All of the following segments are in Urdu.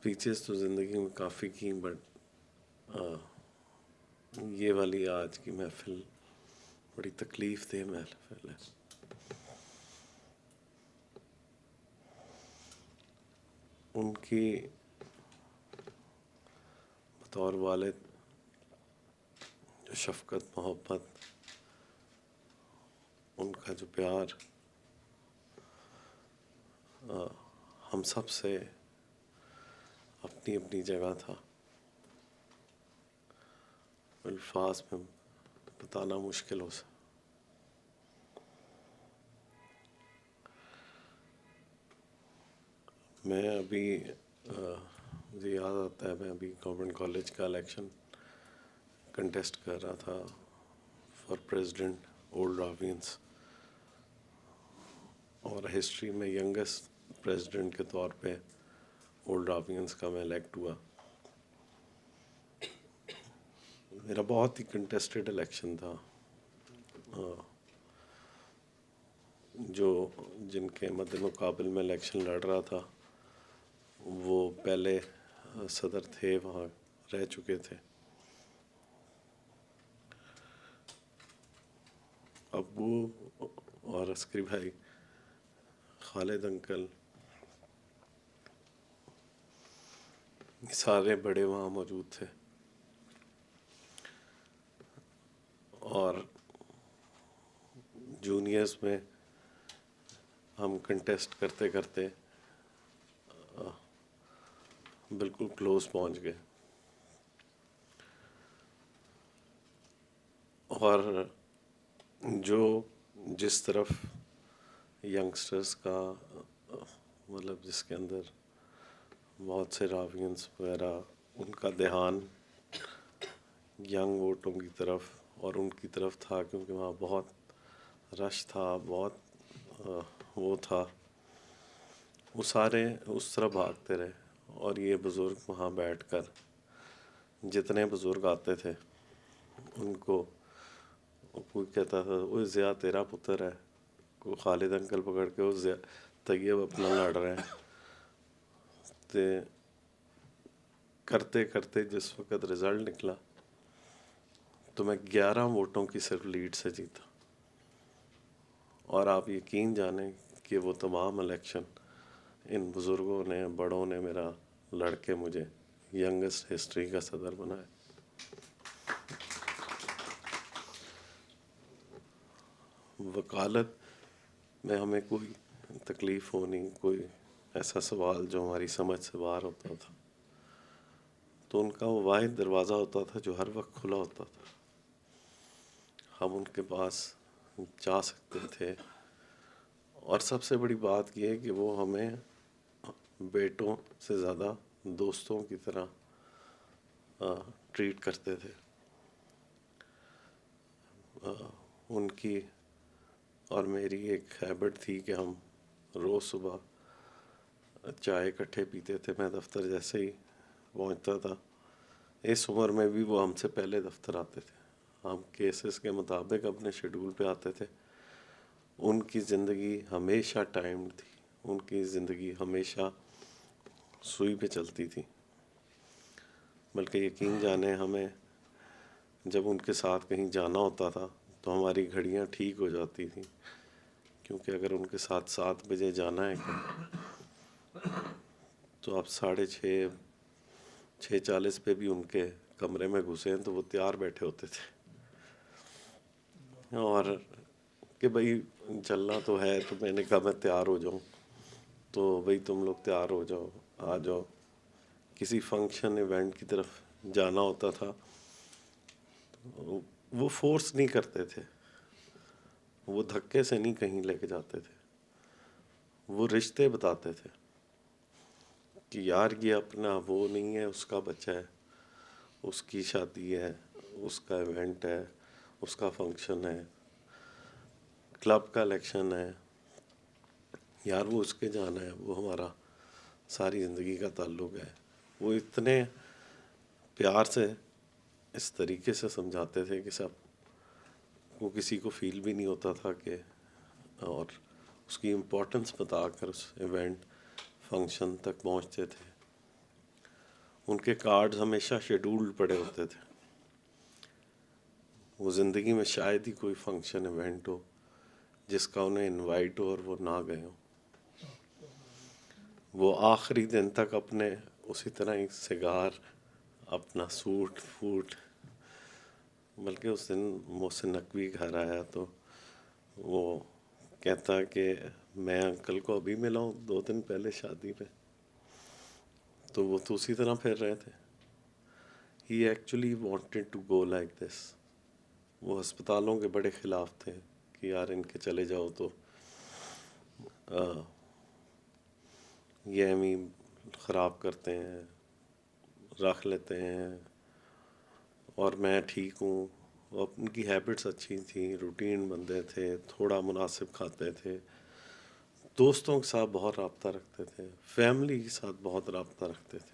اسپیچز تو زندگی میں کافی کی، بٹ یہ والی آج کی محفل بڑی تکلیف دہ محفل ہے. ان کی بطور والد جو شفقت، محبت، ان کا جو پیار ہم سب سے اپنی اپنی جگہ تھا، الفاظ میں بتانا مشکل ہو سکتا. میں ابھی مجھے یاد آتا ہے، میں ابھی گورنمنٹ کالج کا الیکشن کنٹیسٹ کر رہا تھا فار پریزیڈنٹ اولڈ راوینس، اور ہسٹری میں ینگسٹ پریزیڈنٹ کے طور پہ اولڈ راوینس کا میں الیکٹ ہوا. میرا بہت ہی کنٹیسٹڈ الیکشن تھا. جن کے مد مقابل میں الیکشن لڑ رہا تھا وہ پہلے صدر تھے، وہاں رہ چکے تھے. ابو اور عسکری بھائی خالد انکل سارے بڑے وہاں موجود تھے، اور جونیئرز میں ہم کنٹیسٹ کرتے کرتے بالکل کلوز پہنچ گئے. اور جس طرف ینگسٹرز کا مطلب جس کے اندر بہت سے راوینس وغیرہ، ان کا دھیان ینگ ووٹوں کی طرف اور ان کی طرف تھا، کیونکہ وہاں بہت رش تھا، بہت وہ تھا. وہ سارے اس طرح بھاگتے رہے، اور یہ بزرگ وہاں بیٹھ کر جتنے بزرگ آتے تھے ان کو کوئی کہتا تھا وہ ضیاء تیرا پتر ہے، کوئی خالد انکل پکڑ کے وہ طیب اپنا لڑ رہے ہیں. تو کرتے کرتے جس وقت رزلٹ نکلا تو میں 11 ووٹوں کی صرف لیڈ سے جیتا. اور آپ یقین جانیں کہ وہ تمام الیکشن ان بزرگوں نے، بڑوں نے میرا لڑ کے مجھے ینگسٹ ہسٹری کا صدر بنایا. وکالت میں ہمیں کوئی تکلیف ہونی، کوئی ایسا سوال جو ہماری سمجھ سے باہر ہوتا تھا، تو ان کا وہ واحد دروازہ ہوتا تھا جو ہر وقت کھلا ہوتا تھا. ہم ان کے پاس جا سکتے تھے، اور سب سے بڑی بات یہ ہے کہ وہ ہمیں بیٹوں سے زیادہ دوستوں کی طرح ٹریٹ کرتے تھے. ان کی اور میری ایک ہیبٹ تھی کہ ہم روز صبح چائے اکٹھے پیتے تھے. میں دفتر جیسے ہی پہنچتا تھا، اس عمر میں بھی وہ ہم سے پہلے دفتر آتے تھے. ہم کیسز کے مطابق اپنے شیڈول پہ آتے تھے. ان کی زندگی ہمیشہ ٹائم تھی، ان کی زندگی ہمیشہ سوئی پہ چلتی تھی. بلکہ یقین جانے، ہمیں جب ان کے ساتھ کہیں جانا ہوتا تھا تو ہماری گھڑیاں ٹھیک ہو جاتی تھیں، کیونکہ اگر ان کے ساتھ 7 بجے جانا ہے تو آپ 6:30 6:40 پہ بھی ان کے کمرے میں گھسے ہیں تو وہ تیار بیٹھے ہوتے تھے. اور کہ بھائی چلنا تو ہے، تو میں نے کہا میں تیار ہو جاؤں، تو بھائی تم لوگ تیار ہو جاؤ، آ جاؤ. کسی فنکشن ایونٹ کی طرف جانا ہوتا تھا، وہ فورس نہیں کرتے تھے، وہ دھکے سے نہیں کہیں لے کے جاتے تھے. وہ رشتے بتاتے تھے کہ یار یہ اپنا وہ نہیں ہے، اس کا بچہ ہے، اس کی شادی ہے، اس کا ایونٹ ہے، اس کا فنکشن ہے، کلب کا الیکشن ہے، یار وہ اس کے جانا ہے، وہ ہمارا ساری زندگی کا تعلق ہے. وہ اتنے پیار سے اس طریقے سے سمجھاتے تھے کہ سب کو، کسی کو فیل بھی نہیں ہوتا تھا کہ، اور اس کی امپورٹنس بتا کر اس ایونٹ فنکشن تک پہنچتے تھے. ان کے کارڈز ہمیشہ شیڈولڈ پڑے ہوتے تھے. وہ زندگی میں شاید ہی کوئی فنکشن ایونٹ ہو جس کا انہیں انوائٹ ہو اور وہ نہ گئے ہوں. وہ آخری دن تک اپنے اسی طرح ہی سگار، اپنا سوٹ فوٹ، بلکہ اس دن محسن نقوی گھر آیا تو وہ کہتا کہ میں انکل کو ابھی ملا ہوں 2 دن پہلے شادی پہ. تو وہ تو اسی طرح پھر رہے تھے. He actually wanted to go like this. وہ ہسپتالوں کے بڑے خلاف تھے کہ یار ان کے چلے جاؤ تو یہ ہمیں خراب کرتے ہیں، رکھ لیتے ہیں، اور میں ٹھیک ہوں. ان کی ہیبٹس اچھی تھیں، روٹین بندے تھے، تھوڑا مناسب کھاتے تھے، دوستوں کے ساتھ بہت رابطہ رکھتے تھے، فیملی کے ساتھ بہت رابطہ رکھتے تھے.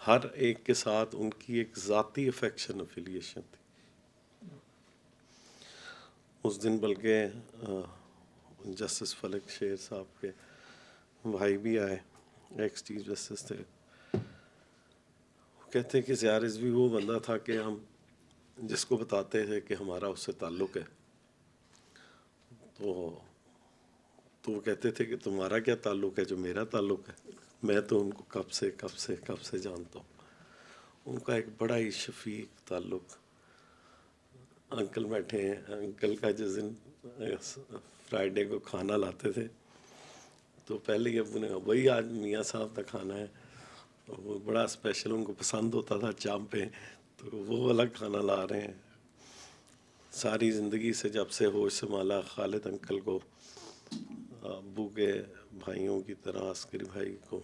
ہر ایک کے ساتھ ان کی ایک ذاتی افیکشن افیلیشن تھی. اس دن بلکہ جسٹس فلک شیر صاحب کے بھائی بھی آئے، ایکس چیف جسٹس تھے. وہ کہتے ہیں کہ زیار رضوی وہ بندہ تھا کہ ہم جس کو بتاتے تھے کہ ہمارا اس سے تعلق ہے تو وہ کہتے تھے کہ تمہارا کیا تعلق ہے جو میرا تعلق ہے، میں تو ان کو کب سے جانتا ہوں. ان کا ایک بڑا ہی شفیق تعلق. انکل بیٹھے ہیں، انکل کا جس دن فرائیڈے کو کھانا لاتے تھے تو پہلے ہی ابو نے کہا وہی آج میاں صاحب کا کھانا ہے. وہ بڑا اسپیشل ان کو پسند ہوتا تھا چامپیں، تو وہ الگ کھانا لا رہے ہیں. ساری زندگی سے جب سے ہوش سنبھالا خالد انکل کو ابو کے بھائیوں کی طرح، عسکری بھائی کو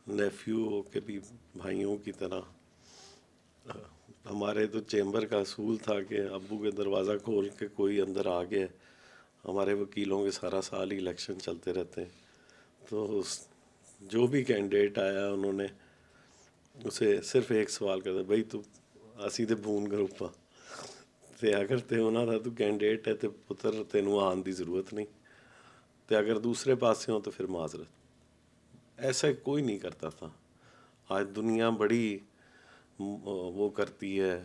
نیفیو کے بھی بھائیوں کی طرح. ہمارے تو چیمبر کا اصول تھا کہ ابو کے دروازہ کھول کے کوئی اندر آ گیا. ہمارے وکیلوں کے سارا سال ہی الیکشن چلتے رہتے ہیں، تو جو بھی کینڈیڈیٹ آیا انہوں نے اسے صرف ایک سوال کرتا، بھائی تو اسی تے فون گروپ تے اگر تے ہونا تھا تو کینڈیڈیٹ ہے تے پتر تینوں آن دی ضرورت نہیں، تے اگر دوسرے پاسے ہوں تو پھر معذرت. ایسا کوئی نہیں کرتا تھا. آج دنیا بڑی وہ کرتی ہے،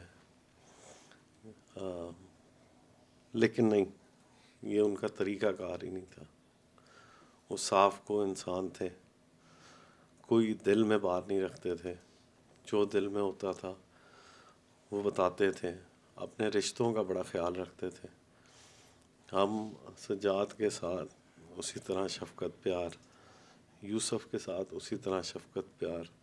لیکن نہیں، یہ ان کا طریقہ کار ہی نہیں تھا. وہ صاف کو انسان تھے، کوئی دل میں بات نہیں رکھتے تھے، جو دل میں ہوتا تھا وہ بتاتے تھے. اپنے رشتوں کا بڑا خیال رکھتے تھے. ہم سجاد کے ساتھ اسی طرح شفقت پیار، یوسف کے ساتھ اسی طرح شفقت پیار.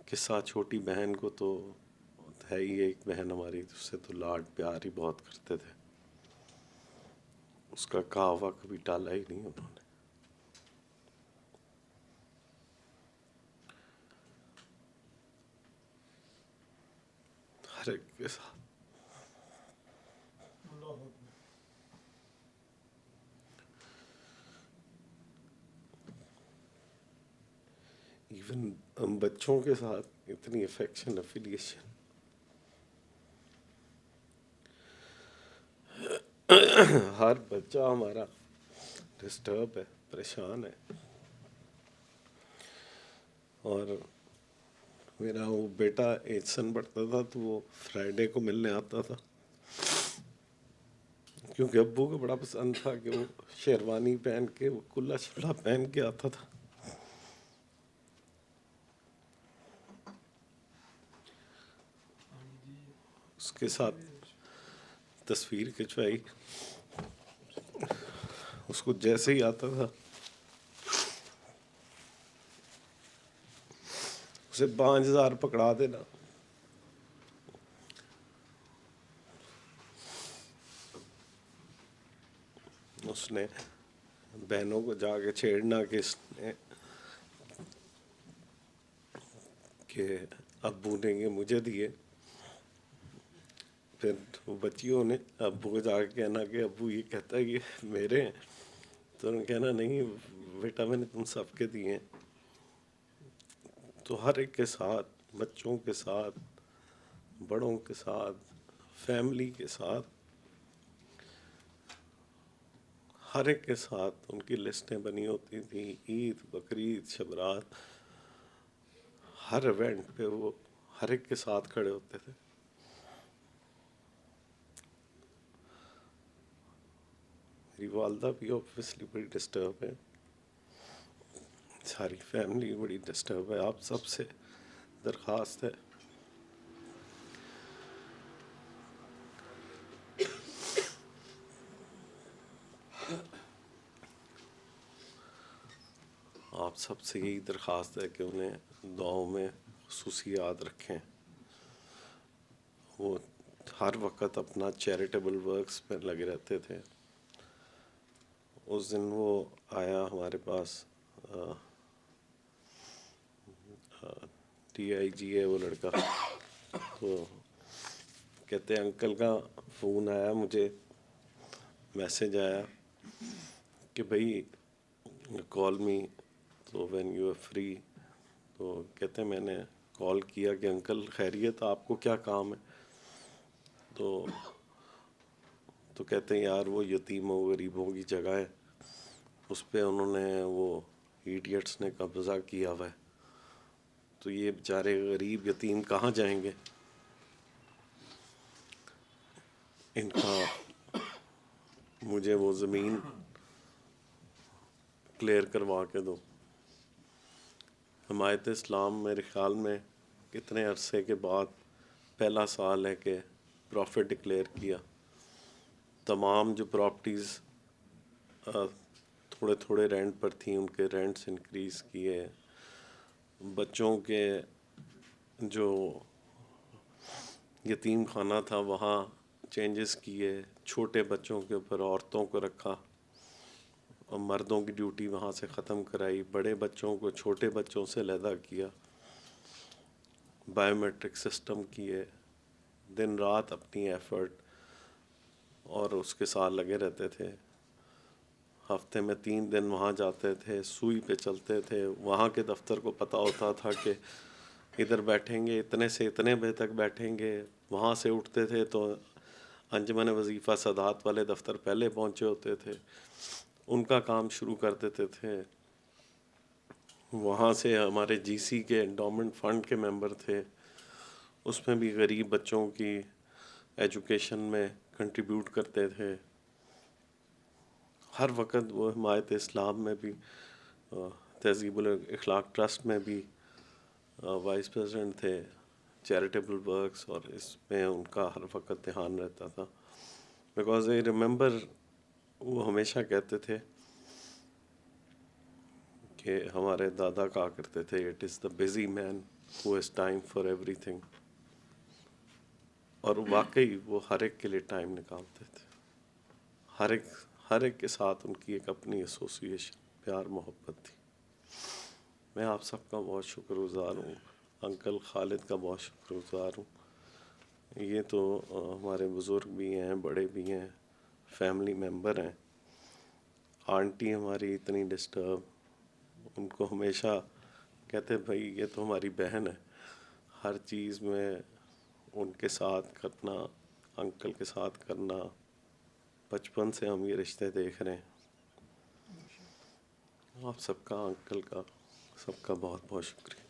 قصہ چھوٹی بہن کو تو ہے ہی ایک بہن ہماری، اس سے تو لاڈ پیار ہی بہت کرتے تھے. اس کا کہا ہوا کبھی ٹالا ہی نہیں انہوں نے. ہر ایک کے ساتھ. ایون بچوں کے ساتھ اتنی افیکشن افیلیشن. ہر بچہ ہمارا ڈسٹرب ہے، پریشان ہے. اور میرا وہ بیٹا ایجسن پڑھتا تھا تو وہ فرائیڈے کو ملنے آتا تھا، کیونکہ ابو کو بڑا پسند تھا کہ وہ شیروانی پہن کے، وہ کلا شلا پہن کے آتا تھا. اس کے ساتھ تصویر کھنچوائی. اس کو جیسے ہی آتا تھا اسے 5,000 پکڑا دینا. اس نے بہنوں کو جا کے چھیڑنا کہ ابو نے یہ مجھے دیے. پھر بچیوں نے ابو کو جا کے کہنا کہ ابو یہ کہتا ہے کہ میرے ہیں، تو انہوں نے کہنا نہیں بیٹا میں نے تم سب کے دیے ہیں. تو ہر ایک کے ساتھ، بچوں کے ساتھ، بڑوں کے ساتھ، فیملی کے ساتھ ہر ایک کے ساتھ ان کی لسٹیں بنی ہوتی تھیں، عید، بقرعید، شب رات، ہر ایونٹ پہ وہ ہر ایک کے ساتھ کھڑے ہوتے تھے. میری والدہ بھی اوبویسلی بڑی ڈسٹرب ہے، ساری فیملی بڑی ڈسٹرب ہے. آپ سب سے درخواست ہے آپ سب سے یہی درخواست ہے کہ انہیں دعاؤں میں خصوصی یاد رکھیں. وہ ہر وقت اپنا چیریٹیبل ورکس میں لگے رہتے تھے. اس دن وہ آیا ہمارے پاس، ٹی آئی جی ہے وہ لڑکا، تو کہتے ہیں انکل کا فون آیا، مجھے میسج آیا کہ بھائی کال می، تو وین یو اے فری. تو کہتے ہیں میں نے کال کیا کہ انکل خیریت، آپ کو کیا کام ہے؟ تو کہتے ہیں یار وہ یتیموں غریبوں کی جگہ ہے، اس پہ انہوں نے وہ ایڈیٹس نے قبضہ کیا ہوا ہے، تو یہ بیچارے غریب یتیم کہاں جائیں گے؟ ان کا مجھے وہ زمین کلیئر کروا کے دو. حمایت اسلام میرے خیال میں کتنے عرصے کے بعد پہلا سال ہے کہ پروفٹ ڈکلیئر کیا. تمام جو پراپرٹیز تھوڑے تھوڑے رینٹ پر تھیں ان کے رینٹس انکریز کیے. بچوں کے جو یتیم خانہ تھا وہاں چینجز کیے، چھوٹے بچوں کے اوپر عورتوں کو رکھا، اور مردوں کی ڈیوٹی وہاں سے ختم کرائی، بڑے بچوں کو چھوٹے بچوں سے علیحدہ کیا، بائیو میٹرک سسٹم کیے. دن رات اپنی ایفرٹ اور اس کے ساتھ لگے رہتے تھے. ہفتے میں 3 دن وہاں جاتے تھے، سوئی پہ چلتے تھے. وہاں کے دفتر کو پتہ ہوتا تھا کہ ادھر بیٹھیں گے اتنے سے اتنے بجے تک بیٹھیں گے. وہاں سے اٹھتے تھے تو انجمن وظیفہ سادات والے دفتر پہلے پہنچے ہوتے تھے، ان کا کام شروع کر دیتے تھے. وہاں سے ہمارے جی سی کے انڈومنٹ فنڈ کے ممبر تھے، اس میں بھی غریب بچوں کی ایجوکیشن میں کنٹریبیوٹ کرتے تھے. ہر وقت وہ حمایت اسلام میں بھی، تہذیب الاخلاق ٹرسٹ میں بھی وائس پریزیڈنٹ تھے، چیریٹیبل ورکس، اور اس میں ان کا ہر وقت دھیان رہتا تھا. بیکاز آئی ریممبر وہ ہمیشہ کہتے تھے کہ ہمارے دادا کہا کرتے تھے it is the busy man who has time for ایوری تھنگ. اور واقعی وہ ہر ایک کے لیے ٹائم نکالتے تھے. ہر ایک کے ساتھ ان کی ایک اپنی ایسوسیشن، پیار محبت تھی. میں آپ سب کا بہت شکر گزار ہوں، انکل خالد کا بہت شکر گزار ہوں. یہ تو ہمارے بزرگ بھی ہیں، بڑے بھی ہیں، فیملی ممبر ہیں. آنٹی ہماری اتنی ڈسٹرب، ان کو ہمیشہ کہتے بھائی یہ تو ہماری بہن ہے. ہر چیز میں ان کے ساتھ کرنا، انکل کے ساتھ کرنا، بچپن سے ہم یہ رشتے دیکھ رہے ہیں. آپ سب کا، انکل کا، سب کا بہت بہت شکریہ.